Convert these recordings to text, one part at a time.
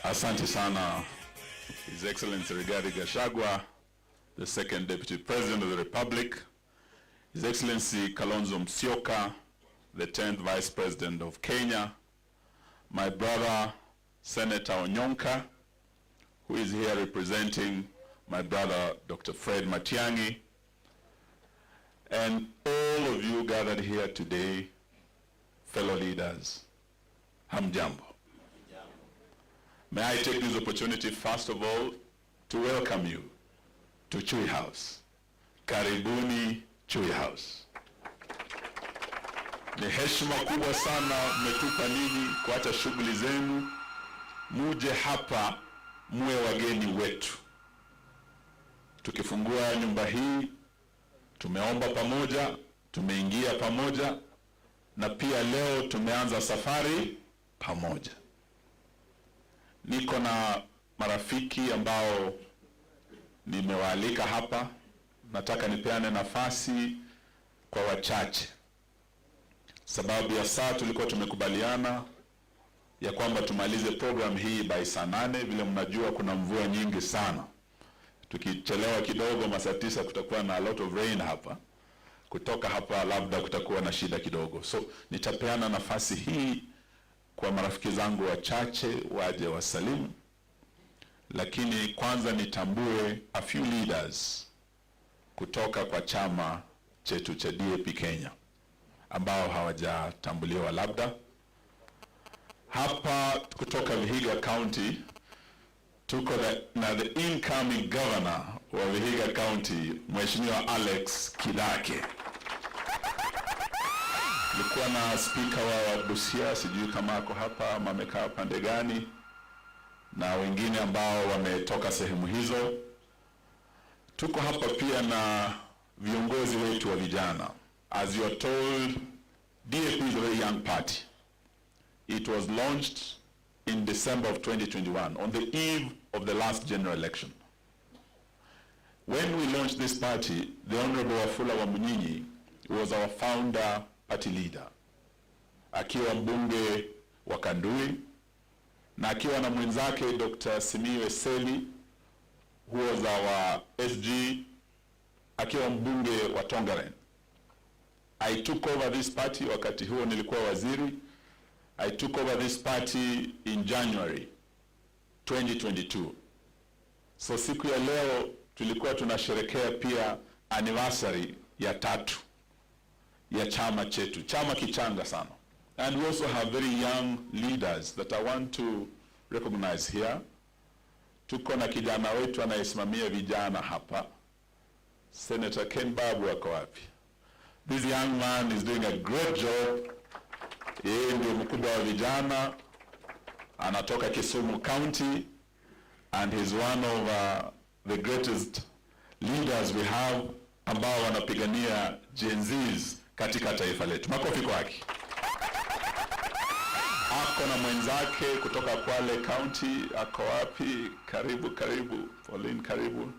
Asante sana, His Excellency Rigathi Gachagua, the second Deputy President of the Republic, His Excellency Kalonzo Musyoka, the 10th Vice President of Kenya, my brother Senator Onyonka, who is here representing my brother Dr. Fred Matiang'i, and all of you gathered here today, fellow leaders, hamjambo. May I take this opportunity first of all to welcome you to Chui House. Karibuni Chui House. Ni heshima kubwa sana mmetupa ninyi kuacha shughuli zenu muje hapa muwe wageni wetu. Tukifungua nyumba hii tumeomba pamoja, tumeingia pamoja, na pia leo tumeanza safari pamoja. Niko na marafiki ambao nimewaalika hapa. Nataka nipeane nafasi kwa wachache, sababu ya saa tulikuwa tumekubaliana ya kwamba tumalize program hii by saa 8. Vile mnajua kuna mvua nyingi sana. Tukichelewa kidogo masaa 9 kutakuwa na a lot of rain hapa. Kutoka hapa labda kutakuwa na shida kidogo. So nitapeana nafasi hii kwa marafiki zangu wachache waje wasalimu. Lakini kwanza nitambue a few leaders kutoka kwa chama chetu cha DAP Kenya ambao hawajatambuliwa labda. Hapa kutoka Vihiga County tuko na the incoming governor wa Vihiga County, Mheshimiwa Alex Kidake. Nilikuwa na speaker wa Busia, sijui kama ako hapa ama amekaa pande gani, na wengine ambao wametoka sehemu hizo. Tuko hapa pia na viongozi wetu wa vijana. As you are told, DAP is a very young party. It was launched in December of 2021, on the eve of the last general election. When we launched this party, the Honorable Wafula Wamunyinyi was our founder party leader, akiwa mbunge wa Kandui, na akiwa na mwenzake Dr. Simiyu Eseli, who was our SG, akiwa mbunge wa Tongaren. I took over this party wakati huo nilikuwa waziri. I took over this party in January 2022. So siku ya leo tulikuwa tunasherehekea pia anniversary ya 3 ya chama chetu. Chama kichanga sana. And we also have very young leaders that I want to recognize here. Tuko na kijana wetu anayesimamia vijana hapa. Senator Ken Babu ako wapi? This young man is doing a great job. Yeye ndio mkubwa wa vijana, anatoka Kisumu County, and he's one of the greatest leaders we have ambao wanapigania Gen Zs katika taifa letu. Makofi kwake. Ako na mwenzake kutoka Kwale County, ako wapi? Karibu Pauline, karibu.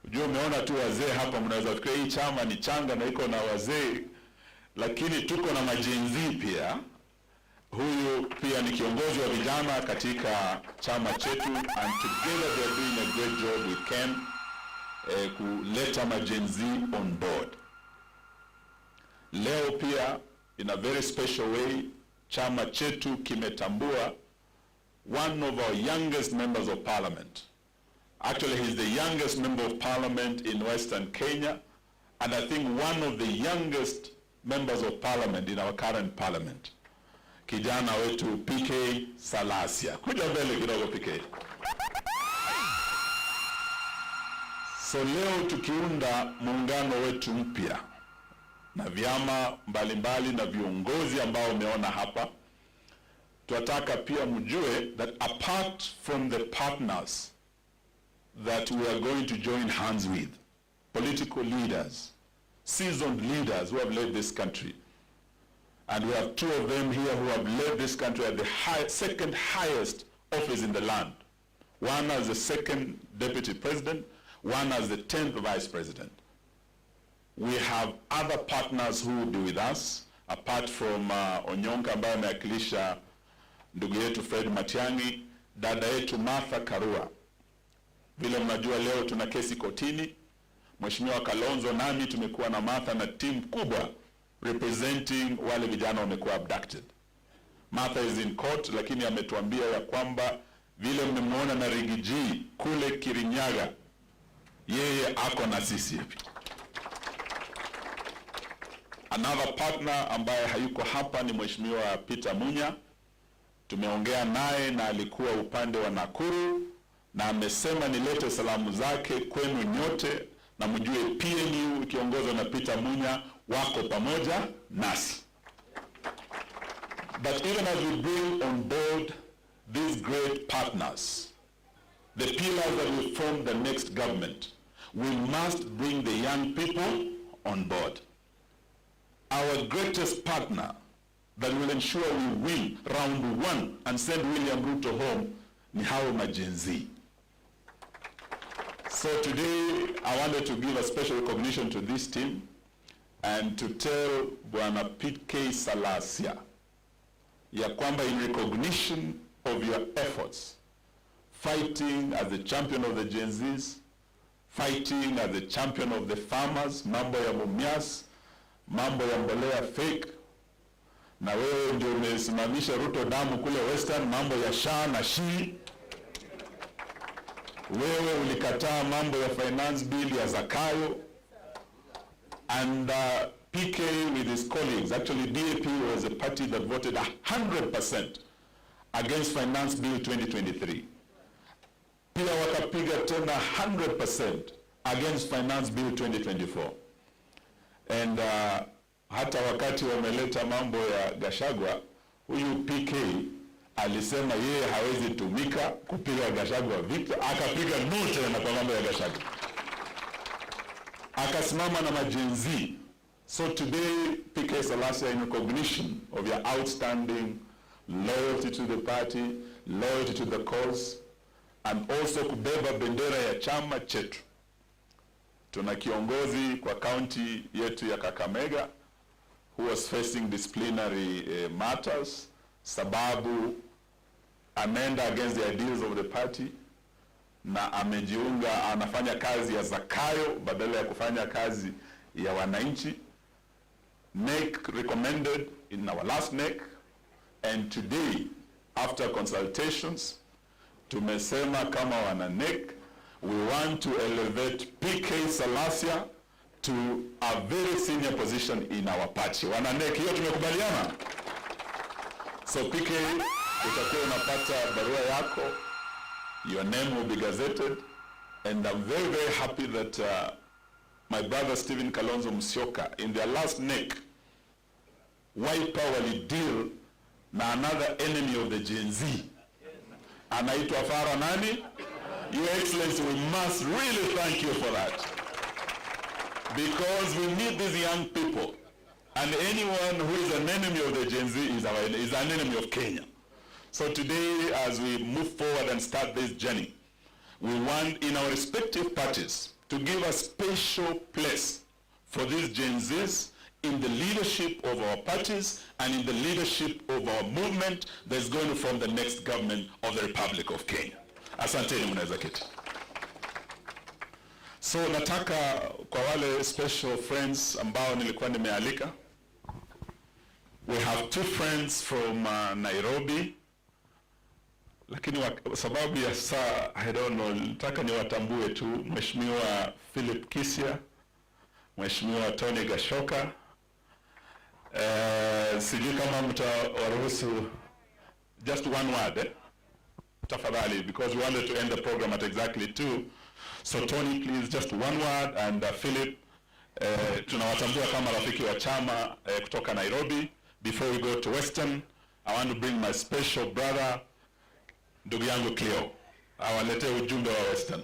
Unajua umeona tu wazee hapa, mnaweza fikiria hii chama ni changa na iko na wazee, lakini tuko na majenzi pia. Huyu pia ni kiongozi wa vijana katika chama chetu, and together they are doing a great job with Ken kuleta majenzi on board. Leo pia in a very special way chama chetu kimetambua one of our youngest members of parliament. Actually, he's the youngest member of parliament in Western Kenya, and I think one of the youngest members of parliament in our current parliament. Kijana wetu PK Salasia. Kuja mbele kidogo PK. So leo tukiunda muungano wetu mpya na vyama mbalimbali na viongozi ambao umeona hapa, tunataka pia mjue that apart from the partners that we are going to join hands with, political leaders, seasoned leaders who have led this country, and we have 2 of them here who have led this country at the second highest office in the land. One as the 2nd Deputy President, one as the 10th Vice President. We have other partners who will be with us, apart from Onyonka ambaye amewakilisha ndugu yetu Fred Matiang'i, dada yetu Martha Karua. Vile mnajua leo tuna kesi kotini. Mheshimiwa Kalonzo nami tumekuwa na Martha na team kubwa representing wale vijana wamekuwa abducted. Martha is in court, lakini ametuambia ya kwamba vile mmemwona na Rigiji kule Kirinyaga, yeye ako na sisi. Another partner ambaye hayuko hapa ni Mheshimiwa Peter Munya. Tumeongea naye na alikuwa upande wa Nakuru na amesema nilete salamu zake kwenu nyote na mjue PNU ikiongozwa na Peter Munya wako pamoja nasi. But even as we bring on board these great partners, the pillars that will form the next government, we must bring the young people on board. Our greatest partner that will ensure we win round 1 and send William Ruto home ni hao Gen Z. So today I wanted to give a special recognition to this team and to tell Bwana PK Salasya ya kwamba in recognition of your efforts, fighting as the champion of the Gen Zs, fighting as the champion of the farmers, mambo ya Mumias, mambo ya mbolea fake, na wewe ndio umesimamisha Ruto damu kule Western, mambo ya SHA na SHI. Wewe ulikataa mambo ya finance bill ya Zakayo, and PK with his colleagues, actually DAP was a party that voted 100% against finance bill 2023. Pia wakapiga tena 100% against finance bill 2024. And hata wakati wameleta mambo ya Gachagua, huyu PK alisema yeye hawezi tumika kupiga Gachagua vita, akapiga no tena kwa mambo ya Gachagua. Akasimama na Gen Z. So today, PK Salasya, in recognition of your outstanding loyalty to the party, loyalty to the cause, and also kubeba bendera ya chama chetu. Tuna kiongozi kwa county yetu ya Kakamega who was facing disciplinary matters sababu ameenda against the ideals of the party na amejiunga, anafanya kazi ya Zakayo badala ya kufanya kazi ya wananchi. NEC recommended in our last NEC, and today after consultations tumesema kama wana NEC we want to elevate PK Salasya to a very senior position in our party. Wana NEC, hiyo tumekubaliana. So PK, utakuwa unapata barua yako, your name will be gazetted, and I'm very, very happy that my brother Stephen Kalonzo Musyoka, in their last NEC, Wiper walideal na another enemy of the Gen Z. Anaitwa Fara nani? Your Excellency, we must really thank you for that. Because we need these young people, and anyone who is an enemy of the Gen Z is an enemy of Kenya. So today, as we move forward and start this journey, we want in our respective parties to give a special place for these Gen Zs in the leadership of our parties and in the leadership of our movement that's going to form the next government of the Republic of Kenya. Asanteni, mnaweza keti. So nataka kwa wale special friends ambao nilikuwa nimealika. We have 2 friends from Nairobi. Lakini sababu ya saa, I don't know, nataka niwatambue tu. Mheshimiwa Philip Kisya, Mheshimiwa Tony Gashoka. Sijui kama mtawaruhusu just one word, tafadhali, because we wanted to end the program at exactly 2. So Tony, please, just one word, and Philip, tunawatambua kama rafiki wa chama kutoka Nairobi. Before we go to Western, I want to bring my special brother, ndugu yangu Cleo, awaletee ujumbe wa Western.